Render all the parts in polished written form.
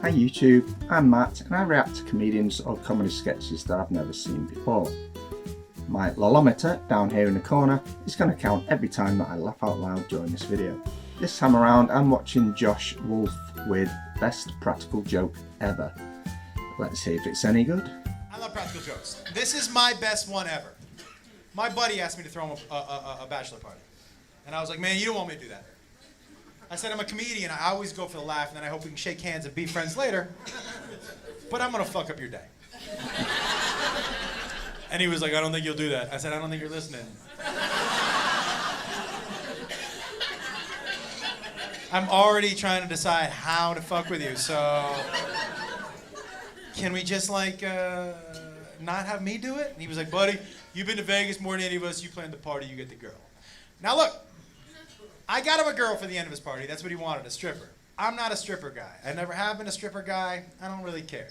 Hi YouTube, I'm Matt and I react to comedians or comedy sketches that I've never seen before. My lolometer down here in the corner is going to count every time that I laugh out loud during this video. This time around I'm watching Josh Wolf with Best Practical Joke Ever. Let's see if it's any good. I love practical jokes. This is my best one ever. My buddy asked me to throw him a bachelor party. And I was like, man, you don't want me to do that. I said, I'm a comedian. I always go for the laugh, and then I hope we can shake hands and be friends later. But I'm going to fuck up your day. And he was like, I don't think you'll do that. I said, I don't think you're listening. I'm already trying to decide how to fuck with you, so can we just like not have me do it? And he was like, buddy, you've been to Vegas more than any of us. You planned the party, you get the girl. Now look, I got him a girl for the end of his party. That's what he wanted, a stripper. I'm not a stripper guy. I never have been a stripper guy. I don't really care.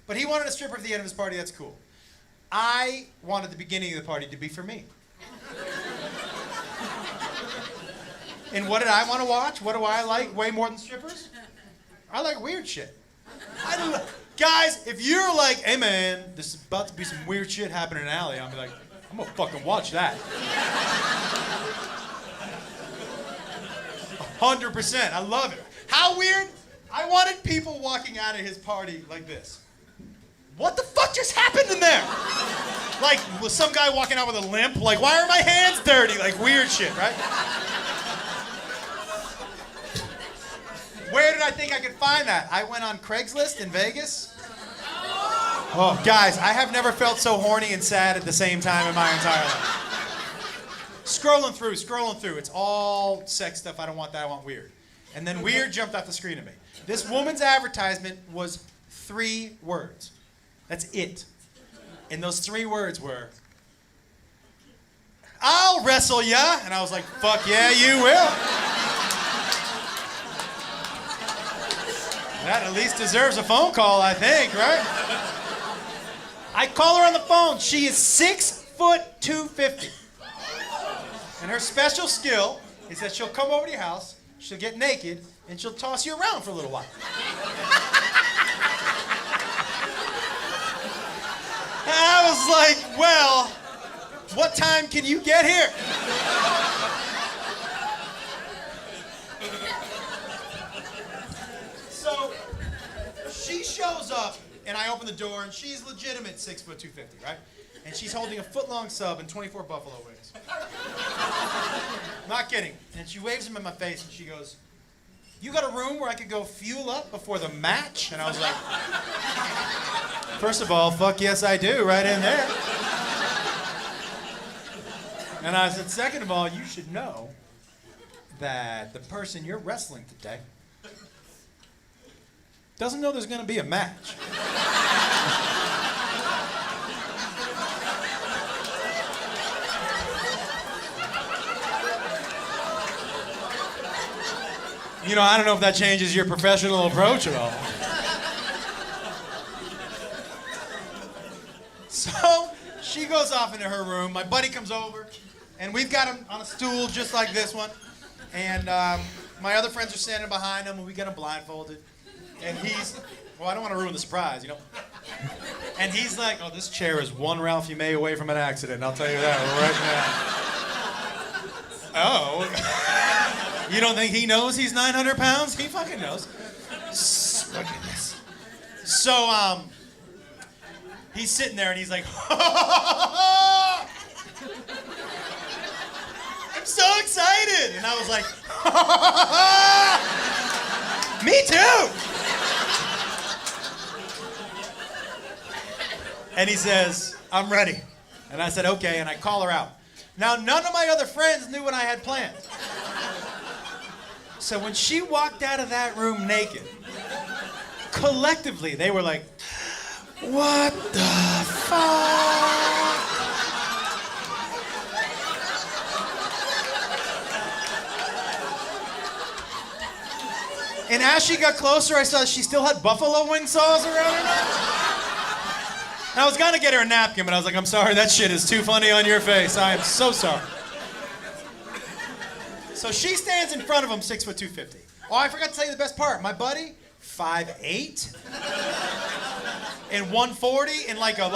But he wanted a stripper for the end of his party. That's cool. I wanted the beginning of the party to be for me. And what did I want to watch? What do I like way more than strippers? I like weird shit. Guys, if you're like, hey man, this is about to be some weird shit happening in an alley, I'll be like, I'm gonna fucking watch that. 100%, I love it. How weird? I wanted people walking out of his party like this. What the fuck just happened in there? Like, was some guy walking out with a limp? Like, why are my hands dirty? Like, weird shit, right? Where did I think I could find that? I went on Craigslist in Vegas. Oh, guys, I have never felt so horny and sad at the same time in my entire life. Scrolling through. It's all sex stuff. I don't want that. I want weird. And then weird jumped off the screen at me. This woman's advertisement was 3 words. That's it. And those 3 words were, I'll wrestle ya. And I was like, fuck yeah, you will. That at least deserves a phone call, I think, right? I call her on the phone. She is 6'250". And her special skill is that she'll come over to your house, she'll get naked, and she'll toss you around for a little while. And I was like, well, what time can you get here? So she shows up, and I open the door, and she's legitimate 6'250", right? And she's holding a foot-long sub and 24 buffalo wings. Not kidding. And she waves them in my face, and she goes, you got a room where I could go fuel up before the match? And I was like, first of all, fuck yes I do, right in there. And I said, second of all, you should know that the person you're wrestling today doesn't know there's gonna be a match. You know, I don't know if that changes your professional approach at all. So she goes off into her room. My buddy comes over, and we've got him on a stool just like this one. And my other friends are standing behind him, and we got him blindfolded. And he's, well, I don't want to ruin the surprise, you know. And he's like, oh, this chair is one Ralphie May away from an accident. I'll tell you that right now. Oh. You don't think he knows he's 900 pounds? He fucking knows. Look at this. So, he's sitting there and he's like, I'm so excited. And I was like, me too. And he says, I'm ready. And I said, okay, and I call her out. Now, none of my other friends knew what I had planned. So when she walked out of that room naked, collectively, they were like, what the fuck? And as she got closer, I saw she still had buffalo wing saws around her neck. I was gonna get her a napkin, but I was like, I'm sorry, that shit is too funny on your face. I am so sorry. So she stands in front of him, 6'250". Oh, I forgot to tell you the best part. My buddy 5'8" and 140 and like a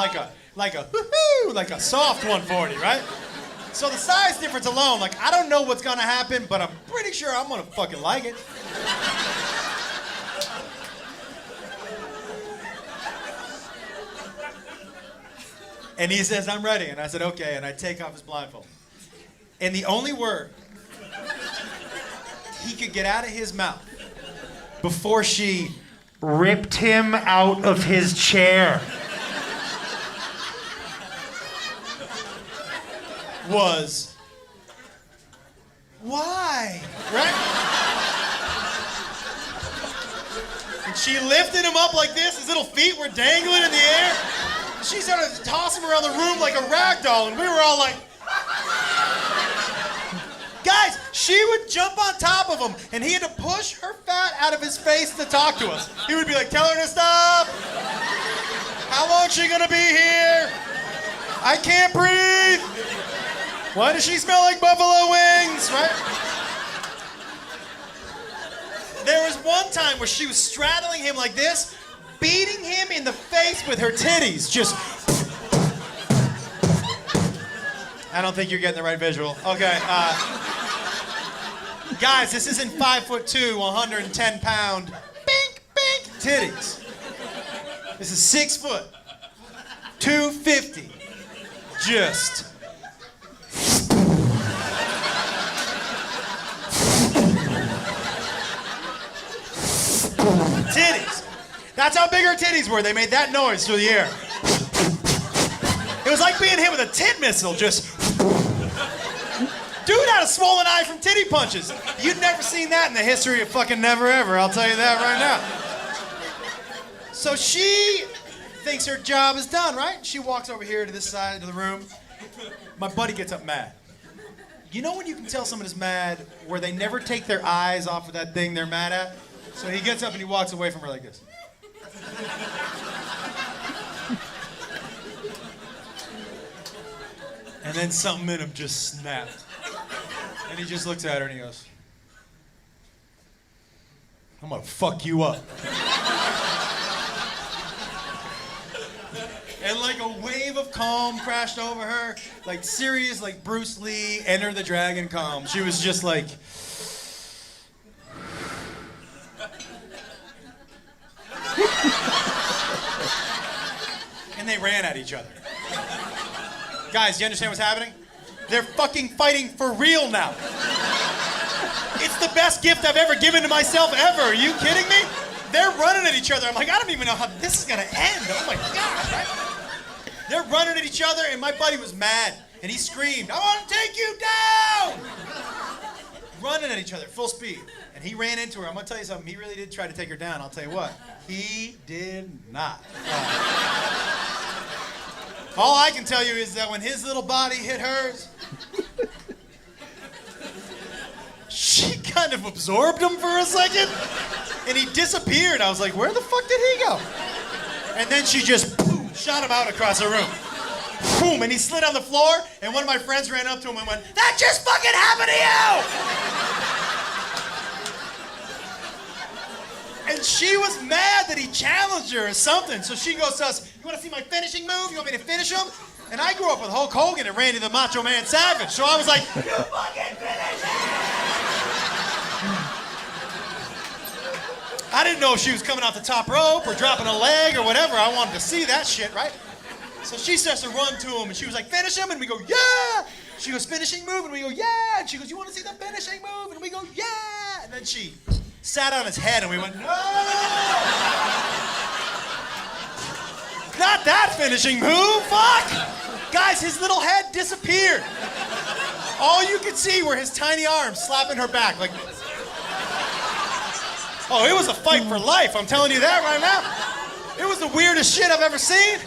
woohoo, like a soft 140, right? So the size difference alone, like I don't know what's gonna happen, but I'm pretty sure I'm gonna fucking like it. And he says, I'm ready. And I said, okay. And I take off his blindfold. And the only word he could get out of his mouth before she ripped him out of his chair was, why? Right? And she lifted him up like this. His little feet were dangling in the air. She started to toss him around the room like a rag doll, and we were all like, guys, she would jump on top of him, and he had to push her fat out of his face to talk to us. He would be like, tell her to stop. How long is she gonna be here? I can't breathe. Why does she smell like buffalo wings, right? There was one time where she was straddling him like this, beating him in the face with her titties. Just. I don't think you're getting the right visual. Okay. Guys, this isn't 5'2", 110-pound, bink, bink titties. This is 6 foot, 250. Just. Titties. That's how big her titties were. They made that noise through the air. It was like being hit with a tit missile, just. Dude had a swollen eye from titty punches. You'd never seen that in the history of fucking never ever, I'll tell you that right now. So she thinks her job is done, right? She walks over here to this side of the room. My buddy gets up mad. You know when you can tell someone is mad where they never take their eyes off of that thing they're mad at? So he gets up and he walks away from her like this. And then something in him just snapped. And he just looks at her and he goes, I'm gonna fuck you up. And like a wave of calm crashed over her, like serious, like Bruce Lee, Enter the Dragon calm. She was just like, and they ran at each other. Guys, do you understand what's happening? They're fucking fighting for real now. It's the best gift I've ever given to myself ever. Are you kidding me? They're running at each other. I'm like, I don't even know how this is gonna end. Oh my God, right? They're running at each other, and my buddy was mad, and he screamed, I want to take you down! Running at each other, full speed. And he ran into her. I'm gonna tell you something, he really did try to take her down, I'll tell you what. He did not. All I can tell you is that when his little body hit hers, she kind of absorbed him for a second, and he disappeared. I was like, where the fuck did he go? And then she just boom, shot him out across the room. Boom, and he slid on the floor, and one of my friends ran up to him and went, that just fucking happened to you! And she was mad that he challenged her or something. So she goes to us, you want to see my finishing move? You want me to finish him? And I grew up with Hulk Hogan and Randy the Macho Man Savage. So I was like, you fucking finish him! I didn't know if she was coming off the top rope or dropping a leg or whatever. I wanted to see that shit, right? So she starts to run to him and she was like, finish him? And we go, yeah! She goes, finishing move? And we go, yeah! And she goes, you want to see the finishing move? And we go, yeah! And then she sat on his head and we went, no! Not that finishing move, fuck! Guys, his little head disappeared. All you could see were his tiny arms slapping her back like this. Oh, it was a fight for life, I'm telling you that right now. It was the weirdest shit I've ever seen.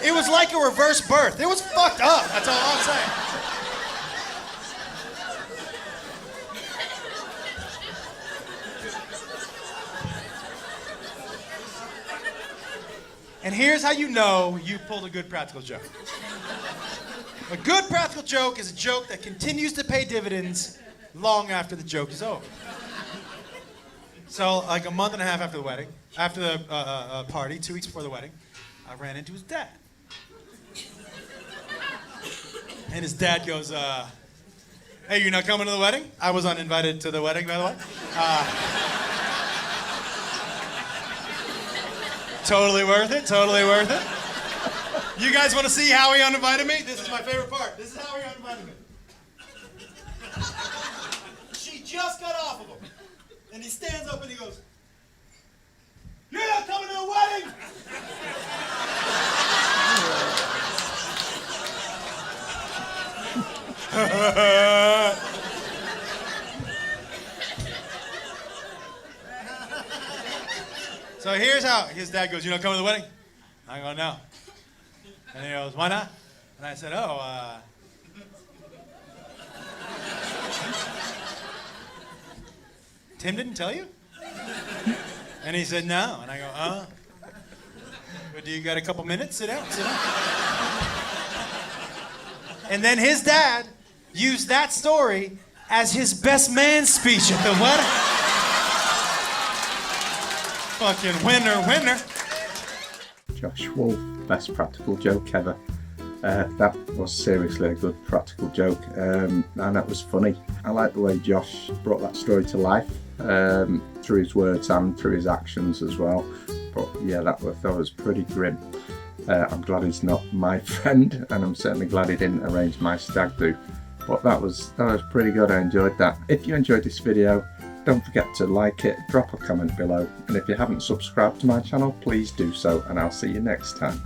It was like a reverse birth. It was fucked up, that's all I'm saying. And here's how you know you pulled a good practical joke. A good practical joke is a joke that continues to pay dividends long after the joke is over. So like a month and a half after the wedding, after the party, 2 weeks before the wedding, I ran into his dad. And his dad goes, hey, you're not coming to the wedding? I was uninvited to the wedding, by the way. Totally worth it, totally worth it. You guys want to see how he uninvited me? This is my favorite part. This is how he uninvited me. She just got off of him. And he stands up and he goes, you're not coming to the wedding! So here's how his dad goes, you not coming to the wedding? I go, no. And he goes, why not? And I said, Tim didn't tell you? And he said, no. And I go, but do you got a couple minutes? Sit down, sit down. And then his dad used that story as his best man speech at the wedding. Fucking winner. Josh Wolf, best practical joke ever. That was seriously a good practical joke, and that was funny. I like the way Josh brought that story to life, through his words and through his actions as well. But yeah, that was pretty grim. I'm glad he's not my friend, and I'm certainly glad he didn't arrange my stag do. But that was pretty good. I enjoyed that. If you enjoyed this video, don't forget to like it, drop a comment below, and if you haven't subscribed to my channel, please do so, and I'll see you next time.